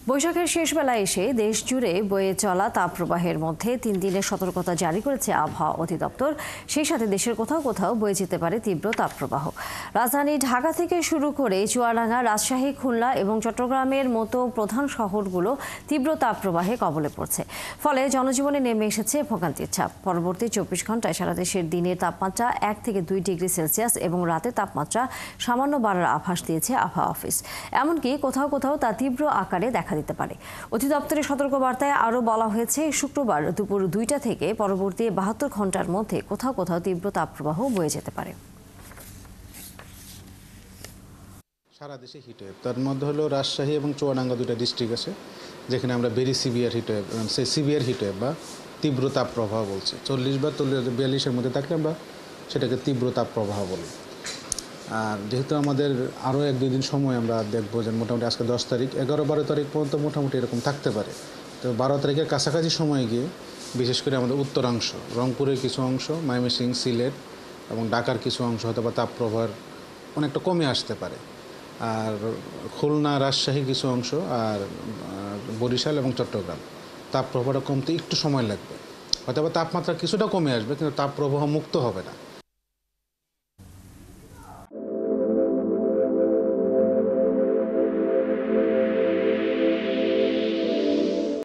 বৈশাখের শেষ বেলায় এসে দেশ জুড়ে বয়ে চলা তাপপ্রবাহের মধ্যে 3 দিনের সতর্কতা জারি করেছে আবহাওয়া অধিদপ্তর। সেই সাথে দেশের কোথাও কোথাও বয়ে যেতে পারে তীব্র তাপপ্রবাহ। রাজধানী ঢাকা থেকে শুরু করে চুয়াডাঙ্গা, রাজশাহী, খুলনা এবং চট্টগ্রামের মতো প্রধান শহরগুলো তীব্র তাপপ্রবাহে কবলে পড়ছে। ফলে জনজীবনে নেমে এসেছে ভোগান্তির ছাপ। পরবর্তী 24 ঘন্টায় সারা দেশের দিনের তাপমাত্রা 1 থেকে 2 ডিগ্রি সেলসিয়াস এবং রাতের তাপমাত্রা সামান্য বাড়ার আভাস দিয়েছে আবহাওয়া অফিস। এমনকি কোথাও কোথাও তা তীব্র আকারে দেখা দিতে পারে। অধিদপ্তরের সতর্কবার্তায় আরও বলা হয়েছে, শুক্রবার দুপুর 2টা থেকে পরবর্তী 72 ঘন্টার মধ্যে কোথাও কোথাও তীব্র তাপপ্রবাহ বয়ে যেতে পারে। সারা দেশে হিটওয়েভ, তার মধ্যে হলো রাজশাহী এবং চুয়াডাঙ্গা দুইটা ডিস্ট্রিক্ট আছে যেখানে আমরা very severe heatwave, severe heatwave বা তীব্র তাপপ্রবাহ বলছি। 40 বা 42-এর মধ্যে থাকলে আমরা সেটাকে তীব্র তাপপ্রবাহ বলি। আর যেহেতু আমাদের আরও 1-2 দিন সময় আমরা দেখবো যে মোটামুটি আজকে 10 তারিখ, 11-12 তারিখ পর্যন্ত মোটামুটি এরকম থাকতে পারে। তো 12 তারিখের কাছাকাছি সময়ে গিয়ে বিশেষ করে আমাদের উত্তরাংশ, রংপুরের কিছু অংশ, ময়মনসিংহ, সিলেট এবং ঢাকার কিছু অংশ হয়তো বা তাপপ্রবাহের অনেকটা কমে আসতে পারে। আর খুলনা, রাজশাহী কিছু অংশ আর বরিশাল এবং চট্টগ্রাম তাপপ্রবাহটা কমতে একটু সময় লাগবে। হয়তো বা তাপমাত্রা কিছুটা কমে আসবে, কিন্তু তাপপ্রবাহ মুক্ত হবে না।